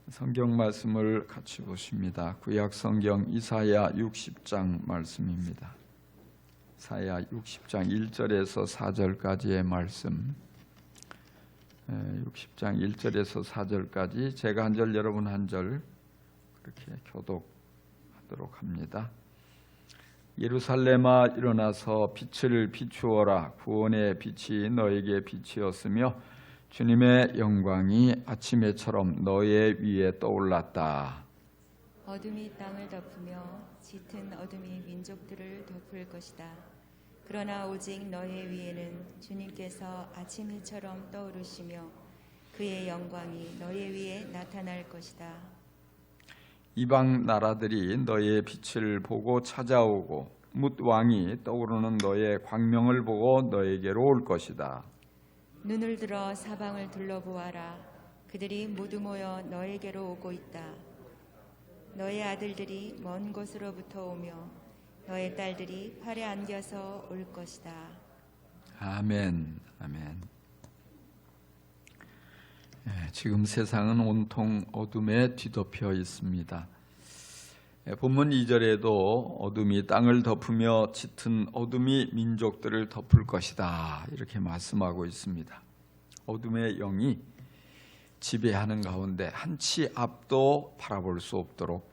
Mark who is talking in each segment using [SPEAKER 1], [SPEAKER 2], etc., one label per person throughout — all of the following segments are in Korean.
[SPEAKER 1] 성경 말씀을 같이 보십니다. 구약 성경 이사야 60장 말씀입니다. 이사야 60장 1절에서 4절까지의 말씀. 60장 1절에서 4절까지 제가 한 절 여러분 한 절 그렇게 교독하도록 합니다. 예루살렘아 일어나서 빛을 비추어라. 구원의 빛이 너에게 빛이었으며 주님의 영광이 아침에처럼 너의 위에 떠올랐다.
[SPEAKER 2] 어둠이 땅을 덮으며 짙은 어둠이 민족들을 덮을 것이다. 그러나 오직 너의 위에는 주님께서 아침 해처럼 떠오르시며 그의 영광이 너의 위에 나타날 것이다.
[SPEAKER 1] 이방 나라들이 너의 빛을 보고 찾아오고 뭇 왕이 떠오르는 너의 광명을 보고 너에게로 올 것이다.
[SPEAKER 2] 눈을 들어 사방을 둘러보아라. 그들이 모두 모여 너에게로 오고 있다. 너의 아들들이 먼 곳으로부터 오며 너의 딸들이 팔에 안겨서 올 것이다.
[SPEAKER 1] 아멘. 아멘. 지금 세상은 온통 어둠에 뒤덮여 있습니다. 본문 2절에도 어둠이 땅을 덮으며 짙은 어둠이 민족들을 덮을 것이다 이렇게 말씀하고 있습니다. 어둠의 영이 지배하는 가운데 한치 앞도 바라볼 수 없도록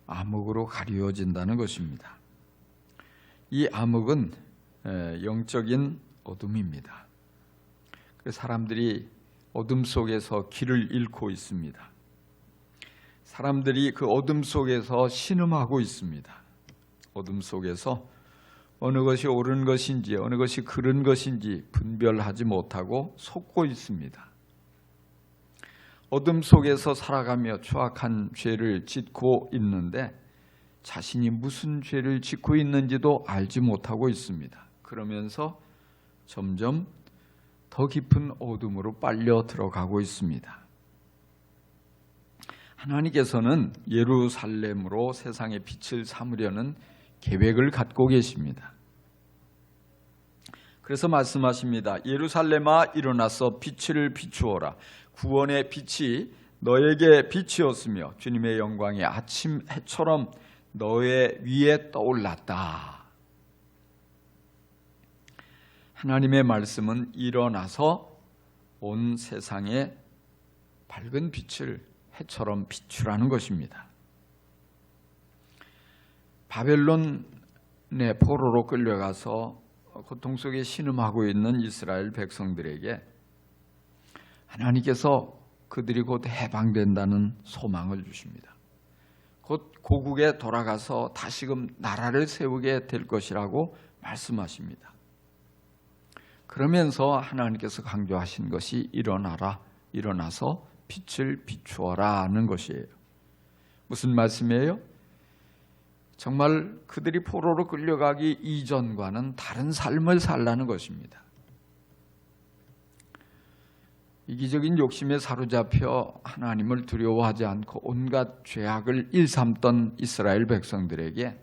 [SPEAKER 1] 암흑으로 가리워진다는 것입니다. 이 암흑은 영적인 어둠입니다. 사람들이 어둠 속에서 길을 잃고 있습니다. 사람들이 그 어둠 속에서 신음하고 있습니다. 어둠 속에서 어느 것이 옳은 것인지 어느 것이 그른 것인지 분별하지 못하고 속고 있습니다. 어둠 속에서 살아가며 추악한 죄를 짓고 있는데 자신이 무슨 죄를 짓고 있는지도 알지 못하고 있습니다. 그러면서 점점 더 깊은 어둠으로 빨려 들어가고 있습니다. 하나님께서는 예루살렘으로 세상의 빛을 삼으려는 계획을 갖고 계십니다. 그래서 말씀하십니다. 예루살렘아 일어나서 빛을 비추어라. 구원의 빛이 너에게 빛이었으며 주님의 영광이 아침 해처럼 너의 위에 떠올랐다. 하나님의 말씀은 일어나서 온 세상에 밝은 빛을 해처럼 비추라는 것입니다. 바벨론의 포로로 끌려가서 고통 속에 신음하고 있는 이스라엘 백성들에게 하나님께서 그들이 곧 해방된다는 소망을 주십니다. 곧 고국에 돌아가서 다시금 나라를 세우게 될 것이라고 말씀하십니다. 그러면서 하나님께서 강조하신 것이 일어나라, 일어나서 빛을 비추어라 하는 것이에요. 무슨 말씀이에요? 정말 그들이 포로로 끌려가기 이전과는 다른 삶을 살라는 것입니다. 이기적인 욕심에 사로잡혀 하나님을 두려워하지 않고 온갖 죄악을 일삼던 이스라엘 백성들에게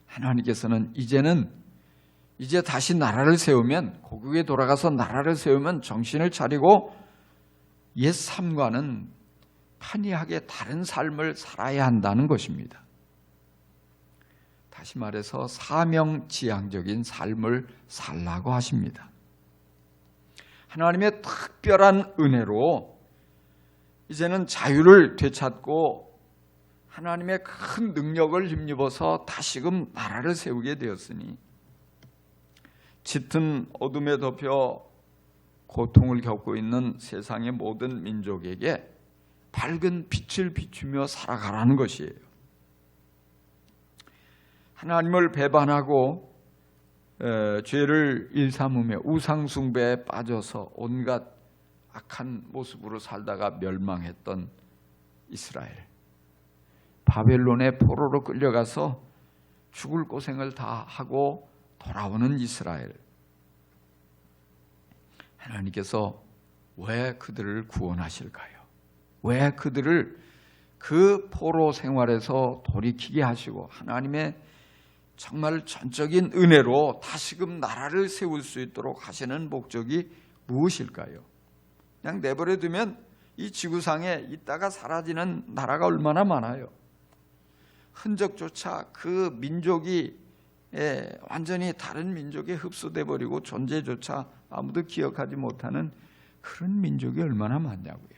[SPEAKER 1] 하나님께서는 이제 다시 나라를 세우면 고국에 돌아가서 나라를 세우면 정신을 차리고 옛 삶과는 판이하게 다른 삶을 살아야 한다는 것입니다. 다시 말해서 사명지향적인 삶을 살라고 하십니다. 하나님의 특별한 은혜로 이제는 자유를 되찾고 하나님의 큰 능력을 힘입어서 다시금 나라를 세우게 되었으니 짙은 어둠에 덮여 고통을 겪고 있는 세상의 모든 민족에게 밝은 빛을 비추며 살아가라는 것이에요. 하나님을 배반하고 죄를 일삼으며 우상숭배에 빠져서 온갖 악한 모습으로 살다가 멸망했던 이스라엘, 바벨론의 포로로 끌려가서 죽을 고생을 다 하고 돌아오는 이스라엘, 하나님께서 왜 그들을 구원하실까요? 왜 그들을 그 포로 생활에서 돌이키게 하시고 하나님의 정말 전적인 은혜로 다시금 나라를 세울 수 있도록 하시는 목적이 무엇일까요? 그냥 내버려 두면 이 지구상에 있다가 사라지는 나라가 얼마나 많아요. 흔적조차 그 민족이 완전히 다른 민족에 흡수돼 버리고 존재조차 아무도 기억하지 못하는 그런 민족이 얼마나 많냐고요.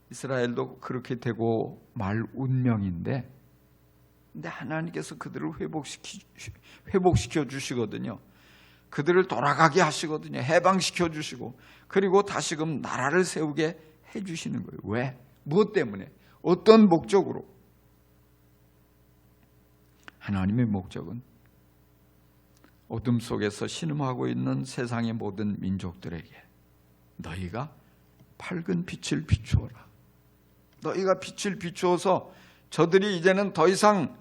[SPEAKER 1] 이스라엘도 그렇게 되고 말 운명인데, 근데 하나님께서 그들을 회복시켜 주시거든요. 그들을 돌아가게 하시거든요. 해방시켜 주시고, 그리고 다시금 나라를 세우게 해 주시는 거예요. 왜? 무엇 때문에? 어떤 목적으로? 하나님의 목적은 어둠 속에서 신음하고 있는 세상의 모든 민족들에게 너희가 밝은 빛을 비추어라. 너희가 빛을 비추어서 저들이 이제는 더 이상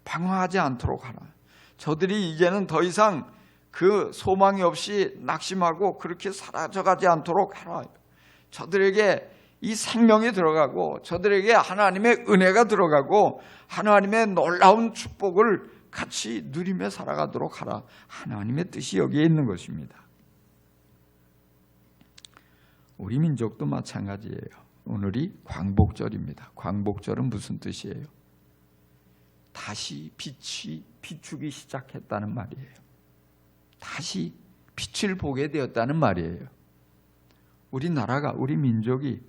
[SPEAKER 1] 방황하지 않도록 하라. 저들이 이제는 더 이상 그 소망이 없이 낙심하고 그렇게 사라져가지 않도록 하라. 저들에게 이 생명이 들어가고 저들에게 하나님의 은혜가 들어가고 하나님의 놀라운 축복을 같이 누리며 살아가도록 하라. 하나님의 뜻이 여기에 있는 것입니다. 우리 민족도 마찬가지예요. 오늘이 광복절입니다. 광복절은 무슨 뜻이에요? 다시 빛이 비추기 시작했다는 말이에요. 다시 빛을 보게 되었다는 말이에요. 우리나라가, 우리 민족이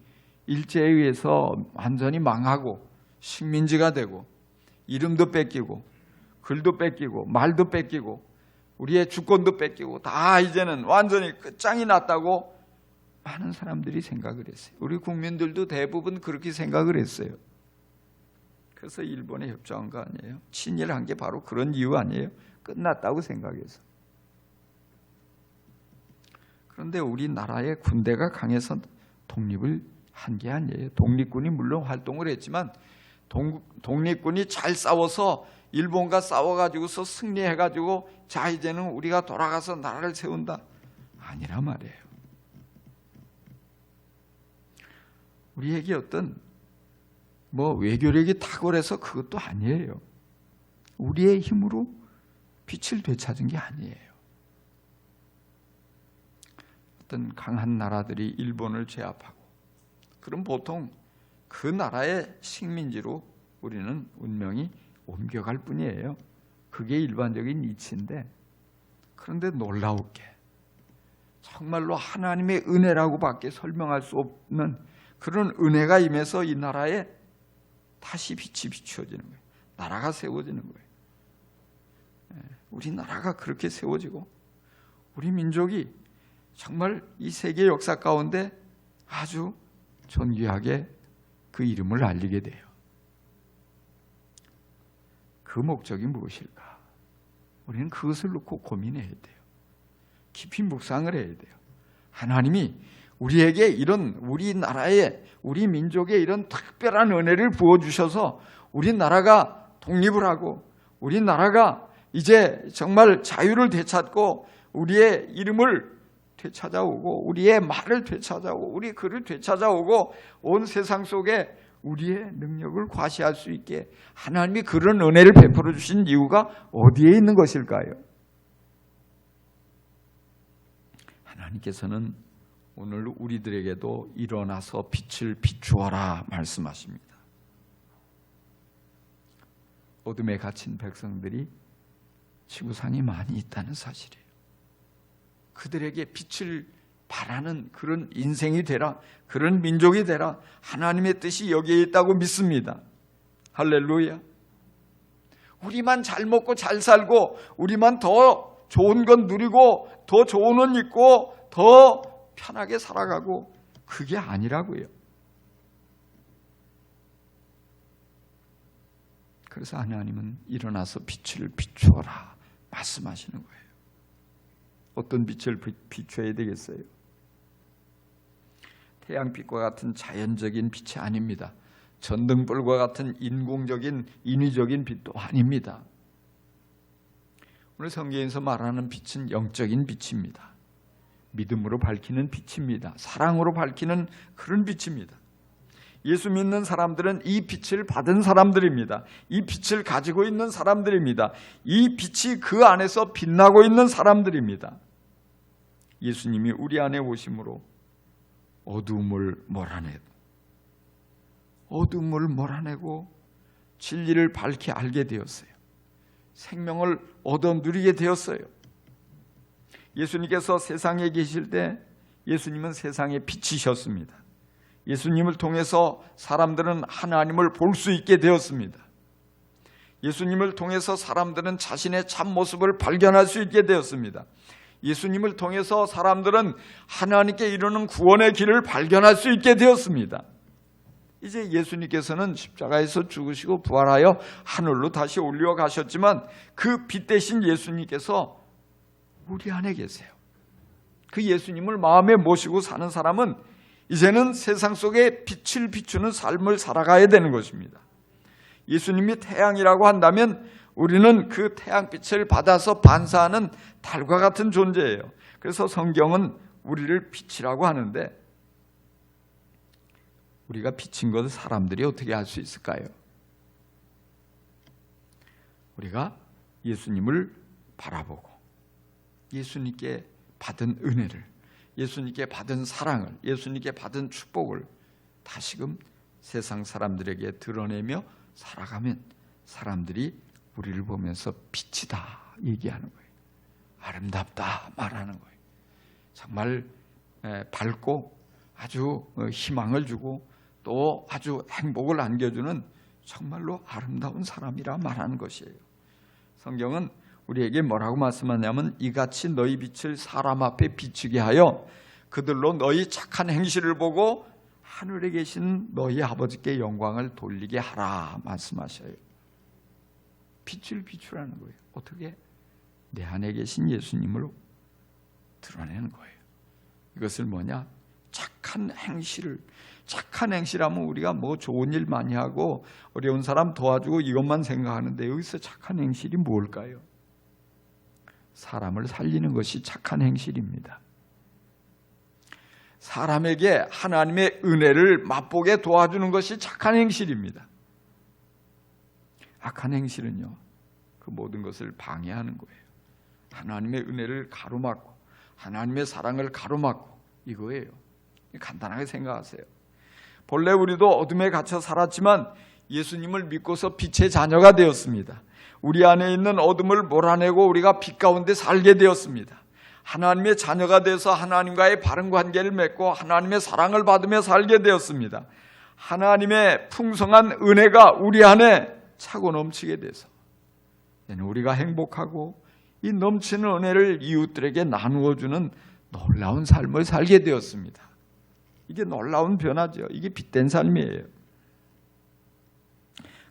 [SPEAKER 1] 일제에 의해서 완전히 망하고 식민지가 되고 이름도 뺏기고 글도 뺏기고 말도 뺏기고 우리의 주권도 뺏기고 다 이제는 완전히 끝장이 났다고 많은 사람들이 생각을 했어요. 우리 국민들도 대부분 그렇게 생각을 했어요. 그래서 일본에 협조한 거 아니에요? 친일한 게 바로 그런 이유 아니에요? 끝났다고 생각해서. 그런데 우리나라의 군대가 강해서 독립을 한 게 아니에요. 독립군이 물론 활동을 했지만 독립군이 잘 싸워서 일본과 싸워가지고서 승리해가지고 자 이제는 우리가 돌아가서 나라를 세운다 아니란 말이에요. 우리에게 어떤 외교력이 탁월해서 그것도 아니에요. 우리의 힘으로 빛을 되찾은 게 아니에요. 어떤 강한 나라들이 일본을 제압하고 그럼 보통 그 나라의 식민지로 우리는 운명이 옮겨갈 뿐이에요. 그게 일반적인 이치인데, 그런데 놀라우게 정말로 하나님의 은혜라고 밖에 설명할 수 없는 그런 은혜가 임해서 이 나라에 다시 빛이 비추어지는 거예요. 나라가 세워지는 거예요. 우리나라가 그렇게 세워지고 우리 민족이 정말 이 세계 역사 가운데 아주 존귀하게 그 이름을 알리게 돼요. 그 목적이 무엇일까? 우리는 그것을 놓고 고민해야 돼요. 깊이 묵상을 해야 돼요. 하나님이 우리에게 이런 우리나라에 우리 민족에 이런 특별한 은혜를 부어주셔서 우리나라가 독립을 하고 우리나라가 이제 정말 자유를 되찾고 우리의 이름을 되찾아오고 우리의 말을 되찾아오고 우리 글을 되찾아오고 온 세상 속에 우리의 능력을 과시할 수 있게 하나님이 그런 은혜를 베풀어 주신 이유가 어디에 있는 것일까요? 하나님께서는 오늘 우리들에게도 일어나서 빛을 비추어라 말씀하십니다. 어둠에 갇힌 백성들이 지구상에 많이 있다는 사실이에요. 그들에게 빛을 바라는 그런 인생이 되라, 그런 민족이 되라, 하나님의 뜻이 여기에 있다고 믿습니다. 할렐루야. 우리만 잘 먹고 잘 살고 우리만 더 좋은 건 누리고 더 좋은 옷 입고 더 편하게 살아가고 그게 아니라고요. 그래서 하나님은 일어나서 빛을 비추어라 말씀하시는 거예요. 어떤 빛을 비춰야 되겠어요? 태양빛과 같은 자연적인 빛이 아닙니다. 전등불과 같은 인공적인 인위적인 빛도 아닙니다. 오늘 성경에서 말하는 빛은 영적인 빛입니다. 믿음으로 밝히는 빛입니다. 사랑으로 밝히는 그런 빛입니다. 예수 믿는 사람들은 이 빛을 받은 사람들입니다. 이 빛을 가지고 있는 사람들입니다. 이 빛이 그 안에서 빛나고 있는 사람들입니다. 예수님이 우리 안에 오심으로 어둠을 몰아내고 진리를 밝히 알게 되었어요. 생명을 얻어 누리게 되었어요. 예수님께서 세상에 계실 때 예수님은 세상의 빛이셨습니다. 예수님을 통해서 사람들은 하나님을 볼 수 있게 되었습니다. 예수님을 통해서 사람들은 자신의 참모습을 발견할 수 있게 되었습니다. 예수님을 통해서 사람들은 하나님께 이르는 구원의 길을 발견할 수 있게 되었습니다. 이제 예수님께서는 십자가에서 죽으시고 부활하여 하늘로 다시 올려가셨지만 그 빛 대신 예수님께서 우리 안에 계세요. 그 예수님을 마음에 모시고 사는 사람은 이제는 세상 속에 빛을 비추는 삶을 살아가야 되는 것입니다. 예수님이 태양이라고 한다면 우리는 그 태양빛을 받아서 반사하는 달과 같은 존재예요. 그래서 성경은 우리를 빛이라고 하는데 우리가 빛인 것을 사람들이 어떻게 알 수 있을까요? 우리가 예수님을 바라보고 예수님께 받은 은혜를, 예수님께 받은 사랑을, 예수님께 받은 축복을 다시금 세상 사람들에게 드러내며 살아가면 사람들이 우리를 보면서 빛이다 얘기하는 거예요. 아름답다 말하는 거예요. 정말 밝고 아주 희망을 주고 또 아주 행복을 안겨주는 정말로 아름다운 사람이라 말하는 것이에요. 성경은 우리에게 뭐라고 말씀하냐면 이같이 너희 빛을 사람 앞에 비추게 하여 그들로 너희 착한 행실을 보고 하늘에 계신 너희 아버지께 영광을 돌리게 하라 말씀하셔요. 빛을 비추라는 거예요. 어떻게? 내 안에 계신 예수님을 드러내는 거예요. 이것을 뭐냐? 착한 행실하면 우리가 뭐 좋은 일 많이 하고 어려운 사람 도와주고 이것만 생각하는데 여기서 착한 행실이 뭘까요? 사람을 살리는 것이 착한 행실입니다. 사람에게 하나님의 은혜를 맛보게 도와주는 것이 착한 행실입니다. 악한 행실은요, 그 모든 것을 방해하는 거예요. 하나님의 은혜를 가로막고 하나님의 사랑을 가로막고 이거예요. 간단하게 생각하세요. 본래 우리도 어둠에 갇혀 살았지만 예수님을 믿고서 빛의 자녀가 되었습니다. 우리 안에 있는 어둠을 몰아내고 우리가 빛 가운데 살게 되었습니다. 하나님의 자녀가 돼서 하나님과의 바른 관계를 맺고 하나님의 사랑을 받으며 살게 되었습니다. 하나님의 풍성한 은혜가 우리 안에 차고 넘치게 돼서 우리가 행복하고 이 넘치는 은혜를 이웃들에게 나누어주는 놀라운 삶을 살게 되었습니다. 이게 놀라운 변화죠. 이게 빛된 삶이에요.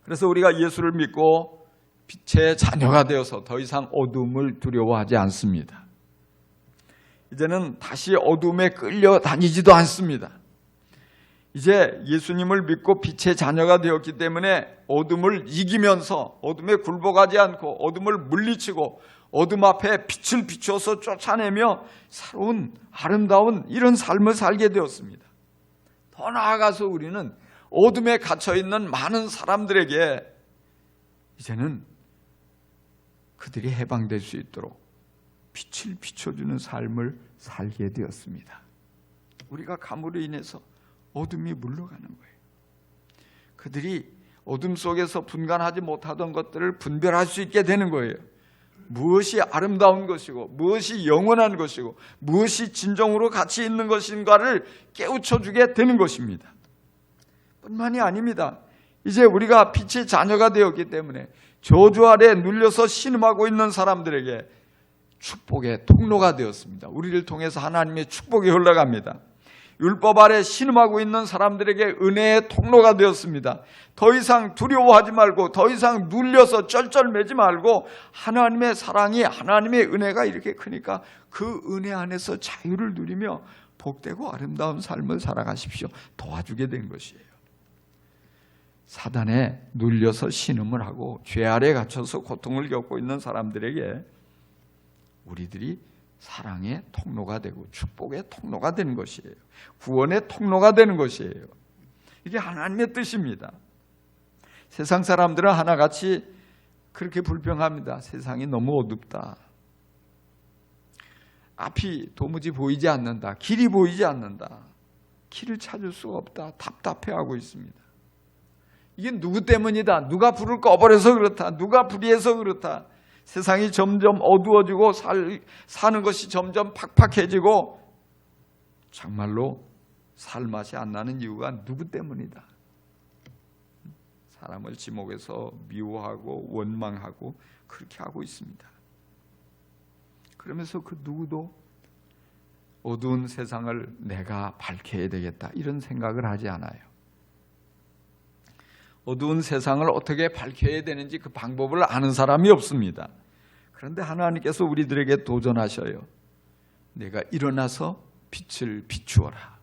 [SPEAKER 1] 그래서 우리가 예수를 믿고 빛의 자녀가 되어서 더 이상 어둠을 두려워하지 않습니다. 이제는 다시 어둠에 끌려다니지도 않습니다. 이제 예수님을 믿고 빛의 자녀가 되었기 때문에 어둠을 이기면서 어둠에 굴복하지 않고 어둠을 물리치고 어둠 앞에 빛을 비춰서 쫓아내며 새로운 아름다운 이런 삶을 살게 되었습니다. 더 나아가서 우리는 어둠에 갇혀있는 많은 사람들에게 이제는 그들이 해방될 수 있도록 빛을 비춰주는 삶을 살게 되었습니다. 우리가 감으로 인해서 어둠이 물러가는 거예요. 그들이 어둠 속에서 분간하지 못하던 것들을 분별할 수 있게 되는 거예요. 무엇이 아름다운 것이고 무엇이 영원한 것이고 무엇이 진정으로 가치 있는 것인가를 깨우쳐주게 되는 것입니다. 뿐만이 아닙니다. 이제 우리가 빛의 자녀가 되었기 때문에 저주 아래 눌려서 신음하고 있는 사람들에게 축복의 통로가 되었습니다. 우리를 통해서 하나님의 축복이 흘러갑니다. 율법 아래 신음하고 있는 사람들에게 은혜의 통로가 되었습니다. 더 이상 두려워하지 말고 더 이상 눌려서 쩔쩔매지 말고 하나님의 사랑이 하나님의 은혜가 이렇게 크니까 그 은혜 안에서 자유를 누리며 복되고 아름다운 삶을 살아가십시오. 도와주게 된 것이에요. 사단에 눌려서 신음을 하고 죄 아래 갇혀서 고통을 겪고 있는 사람들에게 우리들이 사랑의 통로가 되고 축복의 통로가 되는 것이에요. 구원의 통로가 되는 것이에요. 이게 하나님의 뜻입니다. 세상 사람들은 하나같이 그렇게 불평합니다. 세상이 너무 어둡다. 앞이 도무지 보이지 않는다. 길이 보이지 않는다. 길을 찾을 수가 없다. 답답해하고 있습니다. 이게 누구 때문이다. 누가 불을 꺼버려서 그렇다. 누가 불의해서 그렇다. 세상이 점점 어두워지고 사는 것이 점점 팍팍해지고 정말로 살 맛이 안 나는 이유가 누구 때문이다. 사람을 지목해서 미워하고 원망하고 그렇게 하고 있습니다. 그러면서 그 누구도 어두운 세상을 내가 밝혀야 되겠다 이런 생각을 하지 않아요. 어두운 세상을 어떻게 밝혀야 되는지 그 방법을 아는 사람이 없습니다. 그런데 하나님께서 우리들에게 도전하셔요. 내가 일어나서 빛을 비추어라.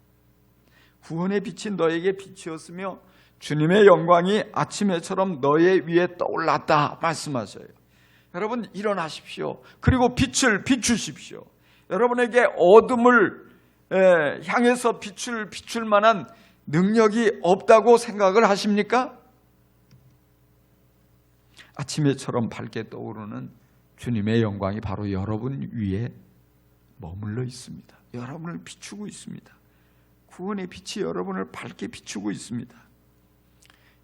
[SPEAKER 1] 구원의 빛이 너에게 비추었으며 주님의 영광이 아침에처럼 너의 위에 떠올랐다 말씀하셔요. 여러분 일어나십시오. 그리고 빛을 비추십시오. 여러분에게 어둠을 향해서 빛을 비출 만한 능력이 없다고 생각을 하십니까? 아침에처럼 밝게 떠오르는 주님의 영광이 바로 여러분 위에 머물러 있습니다. 여러분을 비추고 있습니다. 구원의 빛이 여러분을 밝게 비추고 있습니다.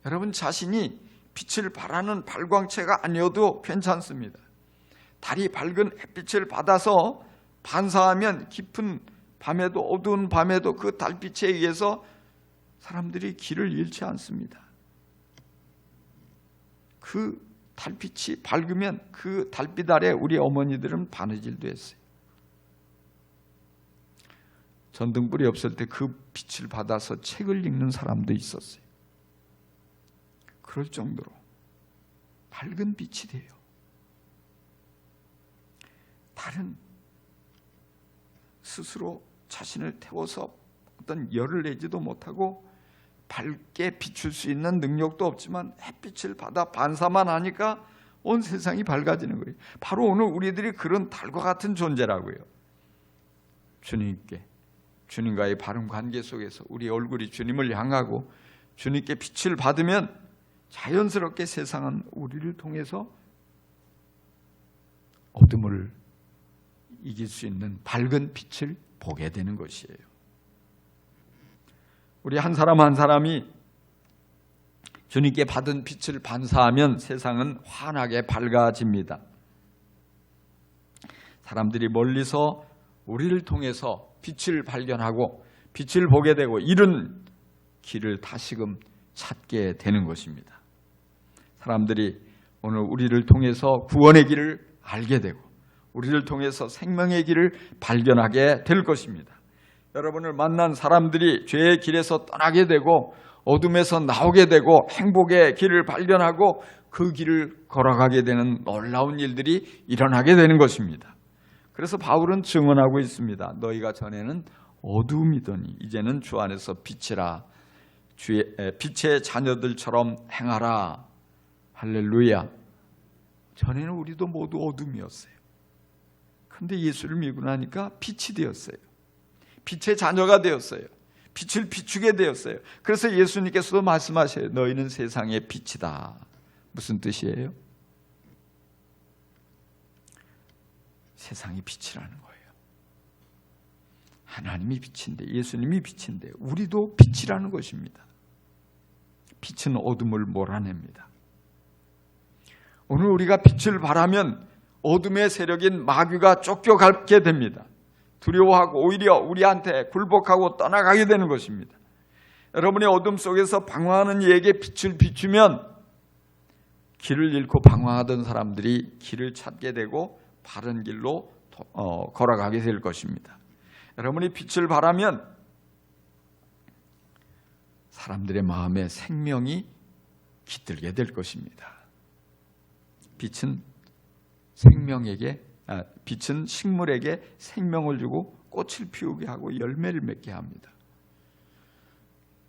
[SPEAKER 1] 여러분 자신이 빛을 발하는 발광체가 아니어도 괜찮습니다. 달이 밝은 햇빛을 받아서 반사하면 깊은 밤에도 어두운 밤에도 그 달빛에 의해서 사람들이 길을 잃지 않습니다. 그 달빛이 밝으면 그 달빛 아래 우리 어머니들은 바느질도 했어요. 전등불이 없을 때 그 빛을 받아서 책을 읽는 사람도 있었어요. 그럴 정도로 밝은 빛이 돼요. 달은 스스로 자신을 태워서 어떤 열을 내지도 못하고 밝게 비출 수 있는 능력도 없지만 햇빛을 받아 반사만 하니까 온 세상이 밝아지는 거예요. 바로 오늘 우리들이 그런 달과 같은 존재라고요. 주님과의 바른 관계 속에서 우리 얼굴이 주님을 향하고 주님께 빛을 받으면 자연스럽게 세상은 우리를 통해서 어둠을 이길 수 있는 밝은 빛을 보게 되는 것이에요. 우리 한 사람 한 사람이 주님께 받은 빛을 반사하면 세상은 환하게 밝아집니다. 사람들이 멀리서 우리를 통해서 빛을 발견하고 빛을 보게 되고 이런 길을 다시금 찾게 되는 것입니다. 사람들이 오늘 우리를 통해서 구원의 길을 알게 되고 우리를 통해서 생명의 길을 발견하게 될 것입니다. 여러분을 만난 사람들이 죄의 길에서 떠나게 되고 어둠에서 나오게 되고 행복의 길을 발견하고 그 길을 걸어가게 되는 놀라운 일들이 일어나게 되는 것입니다. 그래서 바울은 증언하고 있습니다. 너희가 전에는 어둠이더니 이제는 주 안에서 빛이라. 빛의 자녀들처럼 행하라. 할렐루야. 전에는 우리도 모두 어둠이었어요. 그런데 예수를 믿고 나니까 빛이 되었어요. 빛의 자녀가 되었어요. 빛을 비추게 되었어요. 그래서 예수님께서도 말씀하셔요. 너희는 세상의 빛이다. 무슨 뜻이에요? 세상이 빛이라는 거예요. 하나님이 빛인데 예수님이 빛인데 우리도 빛이라는 것입니다. 빛은 어둠을 몰아냅니다. 오늘 우리가 빛을 발하면 어둠의 세력인 마귀가 쫓겨가게 됩니다. 두려워하고 오히려 우리한테 굴복하고 떠나가게 되는 것입니다. 여러분의 어둠 속에서 방황하는 이에게 빛을 비추면 길을 잃고 방황하던 사람들이 길을 찾게 되고 바른 길로 걸어가게 될 것입니다. 여러분이 빛을 발하면 사람들의 마음에 생명이 깃들게 될 것입니다. 빛은 식물에게 생명을 주고 꽃을 피우게 하고 열매를 맺게 합니다.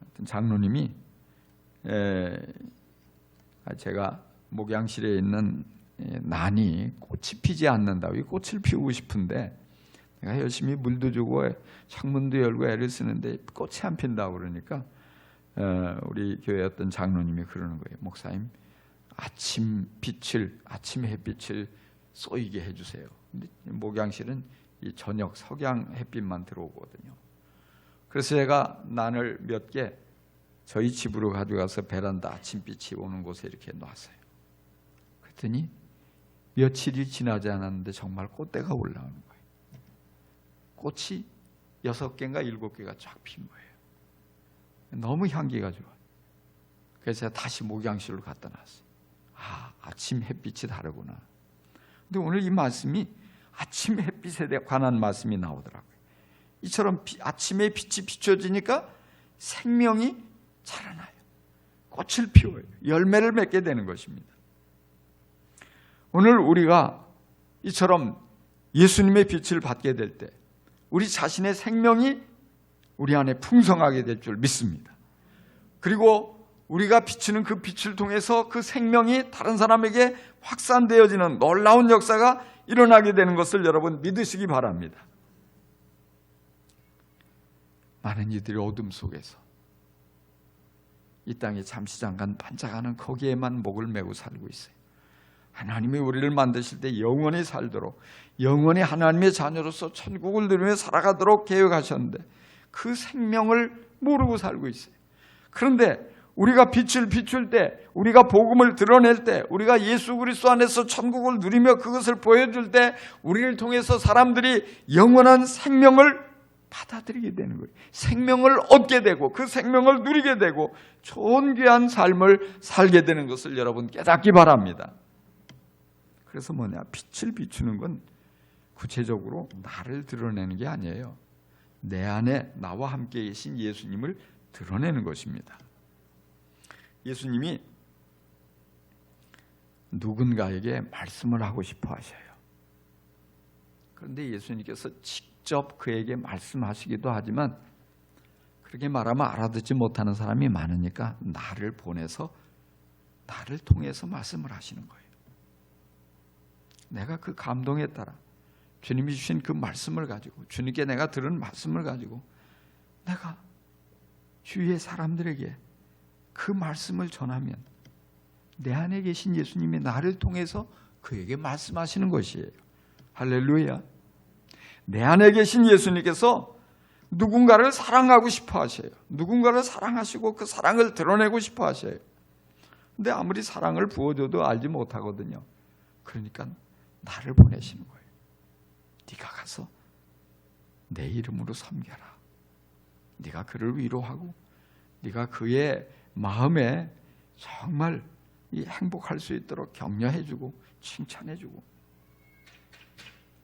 [SPEAKER 1] 어떤 장로님이 제가 목양실에 있는 난이 꽃이 피지 않는다고 이 꽃을 피우고 싶은데 내가 열심히 물도 주고 창문도 열고 애를 쓰는데 꽃이 안 핀다고 그러니까 우리 교회 어떤 장로님이 그러는 거예요. 목사님, 아침 햇빛을 쏘이게 해주세요. 근데 목양실은 이 저녁 석양 햇빛만 들어오거든요. 그래서 제가 난을 몇 개 저희 집으로 가져가서 베란다 아침빛이 오는 곳에 이렇게 놨어요. 그랬더니 며칠이 지나지 않았는데 정말 꽃대가 올라오는 거예요. 꽃이 6개인가 7개가 쫙 핀 거예요. 너무 향기가 좋아요. 그래서 제가 다시 목양실로 갖다 놨어요. 아침 햇빛이 다르구나. 근데 오늘 이 말씀이 아침 햇빛에 관한 말씀이 나오더라고요. 이처럼 아침에 빛이 비춰지니까 생명이 자라나요. 꽃을 피워요. 열매를 맺게 되는 것입니다. 오늘 우리가 이처럼 예수님의 빛을 받게 될 때 우리 자신의 생명이 우리 안에 풍성하게 될 줄 믿습니다. 그리고 우리가 비추는 그 빛을 통해서 그 생명이 다른 사람에게 확산되어지는 놀라운 역사가 일어나게 되는 것을 여러분 믿으시기 바랍니다. 많은 이들이 어둠 속에서 이 땅에 잠시 잠깐 반짝하는 거기에만 목을 메고 살고 있어요. 하나님이 우리를 만드실 때 영원히 살도록, 영원히 하나님의 자녀로서 천국을 누리며 살아가도록 계획하셨는데 그 생명을 모르고 살고 있어요. 그런데 우리가 빛을 비출 때, 우리가 복음을 드러낼 때, 우리가 예수 그리스도 안에서 천국을 누리며 그것을 보여줄 때 우리를 통해서 사람들이 영원한 생명을 받아들이게 되는 거예요. 생명을 얻게 되고 그 생명을 누리게 되고 좋은 귀한 삶을 살게 되는 것을 여러분 깨닫기 바랍니다. 그래서 빛을 비추는 건 구체적으로 나를 드러내는 게 아니에요. 내 안에 나와 함께 계신 예수님을 드러내는 것입니다. 예수님이 누군가에게 말씀을 하고 싶어 하셔요. 그런데 예수님께서 직접 그에게 말씀하시기도 하지만 그렇게 말하면 알아듣지 못하는 사람이 많으니까 나를 보내서 나를 통해서 말씀을 하시는 거예요. 내가 그 감동에 따라 주님이 주신 그 말씀을 가지고, 주님께 내가 들은 말씀을 가지고 내가 주위의 사람들에게 그 말씀을 전하면 내 안에 계신 예수님이 나를 통해서 그에게 말씀하시는 것이에요. 할렐루야. 내 안에 계신 예수님께서 누군가를 사랑하고 싶어 하셔요. 누군가를 사랑하시고 그 사랑을 드러내고 싶어 하셔요. 근데 아무리 사랑을 부어줘도 알지 못하거든요. 그러니까 나를 보내시는 거예요. 네가 가서 내 이름으로 섬겨라. 네가 그를 위로하고 네가 그의 마음에 정말 행복할 수 있도록 격려해주고 칭찬해주고.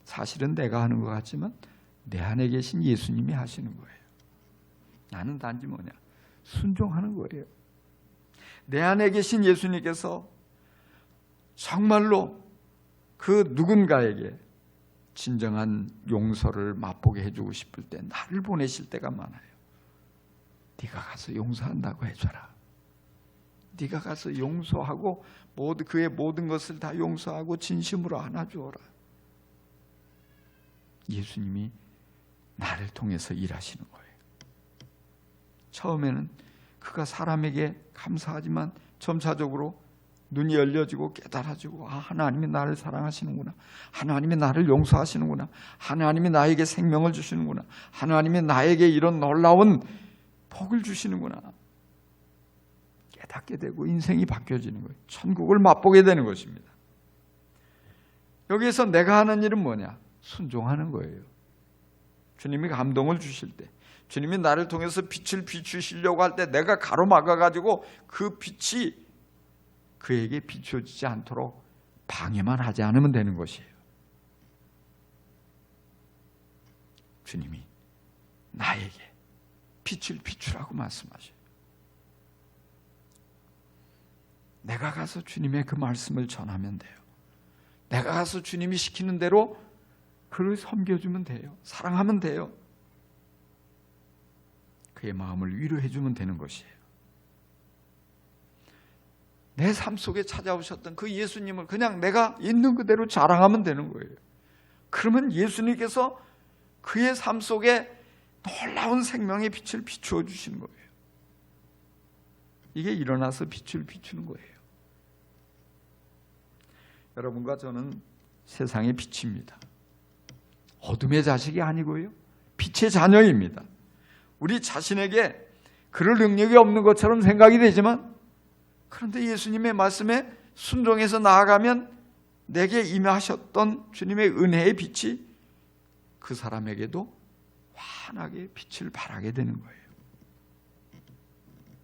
[SPEAKER 1] 사실은 내가 하는 것 같지만 내 안에 계신 예수님이 하시는 거예요. 나는 단지 순종하는 거예요. 내 안에 계신 예수님께서 정말로 그 누군가에게 진정한 용서를 맛보게 해주고 싶을 때 나를 보내실 때가 많아요. 네가 가서 용서한다고 해줘라. 네가 가서 용서하고 그의 모든 것을 다 용서하고 진심으로 안아주어라. 예수님이 나를 통해서 일하시는 거예요. 처음에는 그가 사람에게 감사하지만 점차적으로 눈이 열려지고 깨달아지고 하나님이 나를 사랑하시는구나. 하나님이 나를 용서하시는구나. 하나님이 나에게 생명을 주시는구나. 하나님이 나에게 이런 놀라운 복을 주시는구나. 깨닫게 되고 인생이 바뀌어지는 거예요. 천국을 맛보게 되는 것입니다. 여기에서 내가 하는 일은 순종하는 거예요. 주님이 감동을 주실 때, 주님이 나를 통해서 빛을 비추시려고 할 때 내가 가로막아가지고 그 빛이 그에게 비춰지지 않도록 방해만 하지 않으면 되는 것이에요. 주님이 나에게 빛을 비추라고 말씀하셔요. 내가 가서 주님의 그 말씀을 전하면 돼요. 내가 가서 주님이 시키는 대로 그를 섬겨주면 돼요. 사랑하면 돼요. 그의 마음을 위로해주면 되는 것이에요. 내 삶 속에 찾아오셨던 그 예수님을 그냥 내가 있는 그대로 자랑하면 되는 거예요. 그러면 예수님께서 그의 삶 속에 놀라운 생명의 빛을 비추어 주시는 거예요. 이게 일어나서 빛을 비추는 거예요. 여러분과 저는 세상의 빛입니다. 어둠의 자식이 아니고요, 빛의 자녀입니다. 우리 자신에게 그럴 능력이 없는 것처럼 생각이 되지만, 그런데 예수님의 말씀에 순종해서 나아가면 내게 임하셨던 주님의 은혜의 빛이 그 사람에게도 환하게 빛을 발하게 되는 거예요.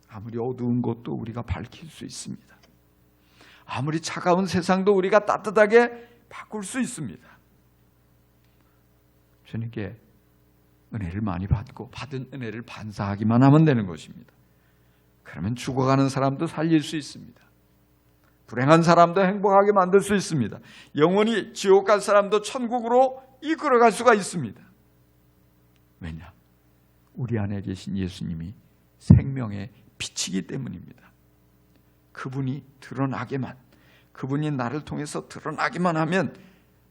[SPEAKER 1] 아무리 어두운 곳도 우리가 밝힐 수 있습니다. 아무리 차가운 세상도 우리가 따뜻하게 바꿀 수 있습니다. 주님께 은혜를 많이 받고 받은 은혜를 반사하기만 하면 되는 것입니다. 그러면 죽어가는 사람도 살릴 수 있습니다. 불행한 사람도 행복하게 만들 수 있습니다. 영원히 지옥 갈 사람도 천국으로 이끌어갈 수가 있습니다. 왜냐? 우리 안에 계신 예수님이 생명의 빛이기 때문입니다. 그분이 드러나게만, 그분이 나를 통해서 드러나기만 하면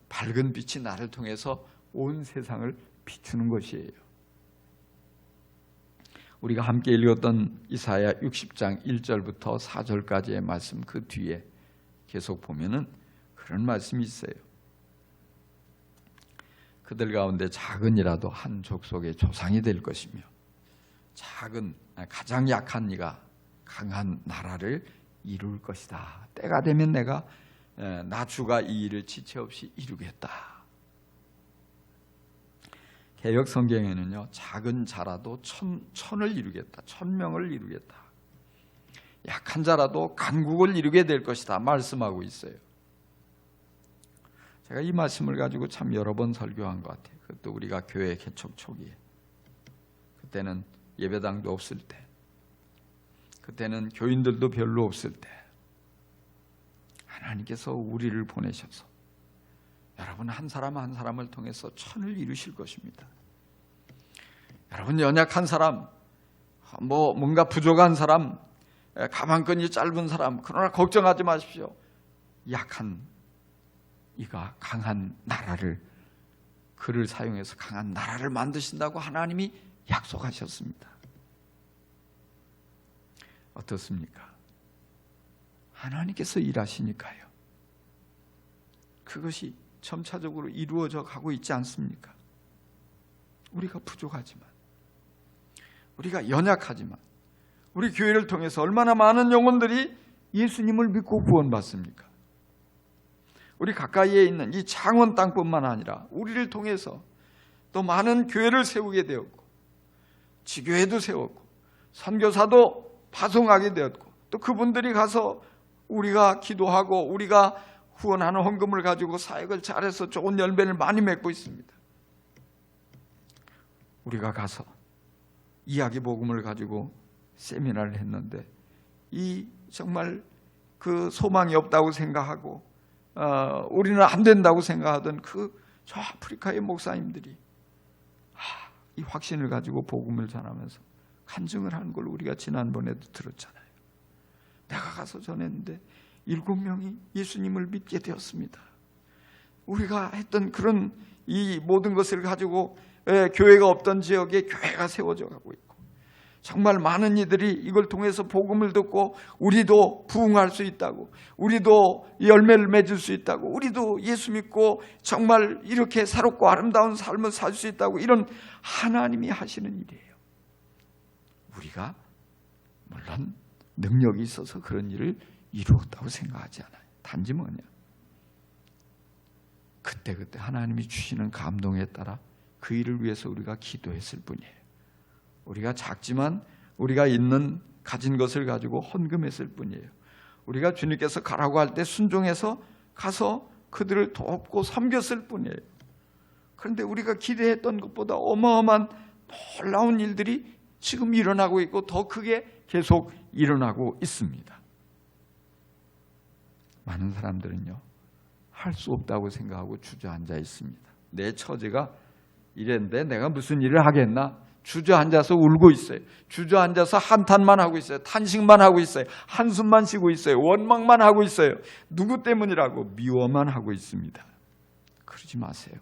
[SPEAKER 1] 밝은 빛이 나를 통해서 온 세상을 비추는 것이에요. 우리가 함께 읽었던 이사야 60장 1절부터 4절까지의 말씀 그 뒤에 계속 보면은 그런 말씀이 있어요. 그들 가운데 작은이라도 한 족속의 조상이 될 것이며 작은 가장 약한 이가 강한 나라를 이룰 것이다. 때가 되면 내가 나 주가 이 일을 지체 없이 이루겠다. 개역 성경에는요, 작은 자라도 천을 이루겠다, 1000명을 이루겠다, 약한 자라도 강국을 이루게 될 것이다 말씀하고 있어요. 제가 이 말씀을 가지고 참 여러 번 설교한 것 같아요. 그것도 우리가 교회 개척 초기에, 그때는 예배당도 없을 때, 그때는 교인들도 별로 없을 때 하나님께서 우리를 보내셔서 여러분 한 사람 한 사람을 통해서 천을 이루실 것입니다. 여러분 연약한 사람, 뭔가 부족한 사람, 가방끈이 짧은 사람, 그러나 걱정하지 마십시오. 약한 이가 강한 나라를, 그를 사용해서 강한 나라를 만드신다고 하나님이 약속하셨습니다. 어떻습니까? 하나님께서 일하시니까요. 그것이 점차적으로 이루어져 가고 있지 않습니까? 우리가 부족하지만, 우리가 연약하지만, 우리 교회를 통해서 얼마나 많은 영혼들이 예수님을 믿고 구원받습니까? 우리 가까이에 있는 이 창원 땅뿐만 아니라 우리를 통해서 또 많은 교회를 세우게 되었고, 지교회도 세웠고, 선교사도 파송하게 되었고, 또 그분들이 가서 우리가 기도하고 우리가 후원하는 헌금을 가지고 사역을 잘해서 좋은 열매를 많이 맺고 있습니다. 우리가 가서 이야기 복음을 가지고 세미나를 했는데 이 정말 그 소망이 없다고 생각하고 우리는 안 된다고 생각하던 저 아프리카의 목사님들이 이 확신을 가지고 복음을 전하면서 간증을 하는 걸 우리가 지난번에도 들었잖아요. 내가 가서 전했는데 7명이 예수님을 믿게 되었습니다. 우리가 했던 그런 이 모든 것을 가지고 교회가 없던 지역에 교회가 세워져 가고 있고, 정말 많은 이들이 이걸 통해서 복음을 듣고 우리도 부흥할 수 있다고, 우리도 열매를 맺을 수 있다고, 우리도 예수 믿고 정말 이렇게 새롭고 아름다운 삶을 살 수 있다고, 이런 하나님이 하시는 일이에요. 우리가 물론 능력이 있어서 그런 일을 이루었다고 생각하지 않아요. 단지 뭐냐, 그때그때 하나님이 주시는 감동에 따라 그 일을 위해서 우리가 기도했을 뿐이에요. 우리가 작지만 우리가 있는 가진 것을 가지고 헌금했을 뿐이에요. 우리가 주님께서 가라고 할 때 순종해서 가서 그들을 돕고 섬겼을 뿐이에요. 그런데 우리가 기대했던 것보다 어마어마한 놀라운 일들이 지금 일어나고 있고 더 크게 계속 일어나고 있습니다. 많은 사람들은요, 할 수 없다고 생각하고 주저앉아 있습니다. 내 처지가 이랬는데 내가 무슨 일을 하겠나? 주저앉아서 울고 있어요. 주저앉아서 한탄만 하고 있어요. 탄식만 하고 있어요. 한숨만 쉬고 있어요. 원망만 하고 있어요. 누구 때문이라고 미워만 하고 있습니다. 그러지 마세요.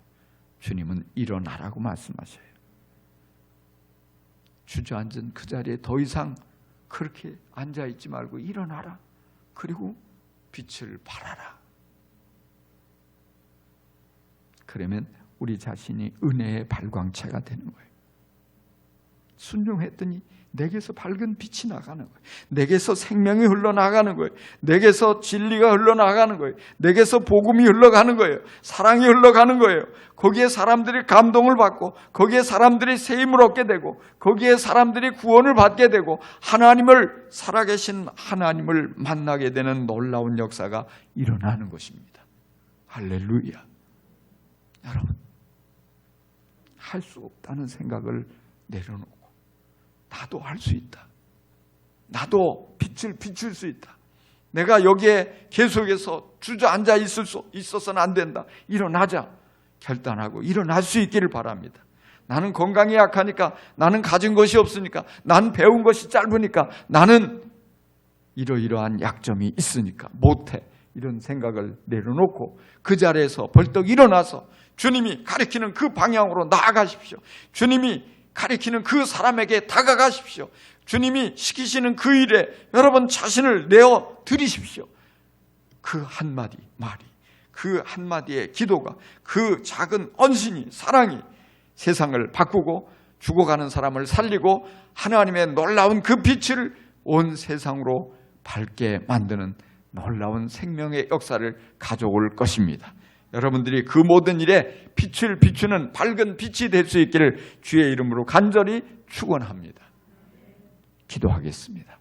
[SPEAKER 1] 주님은 일어나라고 말씀하셔요. 주저앉은 그 자리에 더 이상 그렇게 앉아있지 말고 일어나라. 그리고 빛을 발하라. 그러면 우리 자신이 은혜의 발광체가 되는 거예요. 순종했더니 내게서 밝은 빛이 나가는 거예요. 내게서 생명이 흘러나가는 거예요. 내게서 진리가 흘러나가는 거예요. 내게서 복음이 흘러가는 거예요. 사랑이 흘러가는 거예요. 거기에 사람들이 감동을 받고, 거기에 사람들이 세임을 얻게 되고, 거기에 사람들이 구원을 받게 되고, 하나님을, 살아계신 하나님을 만나게 되는 놀라운 역사가 일어나는 것입니다. 할렐루야. 여러분, 할 수 없다는 생각을 내려놓고 나도 할 수 있다. 나도 빛을 비출 수 있다. 내가 여기에 계속해서 주저앉아 있어서는 안 된다. 일어나자 결단하고 일어날 수 있기를 바랍니다. 나는 건강이 약하니까, 나는 가진 것이 없으니까, 나는 배운 것이 짧으니까, 나는 이러이러한 약점이 있으니까 못해. 이런 생각을 내려놓고 그 자리에서 벌떡 일어나서 주님이 가리키는 그 방향으로 나아가십시오. 주님이 가리키는 그 사람에게 다가가십시오. 주님이 시키시는 그 일에 여러분 자신을 내어 드리십시오. 그 한마디 말이, 그 한마디의 기도가, 그 작은 언신이, 사랑이 세상을 바꾸고 죽어가는 사람을 살리고 하나님의 놀라운 그 빛을 온 세상으로 밝게 만드는 놀라운 생명의 역사를 가져올 것입니다. 여러분들이 그 모든 일에 빛을 비추는 밝은 빛이 될 수 있기를 주의 이름으로 간절히 축원합니다. 기도하겠습니다.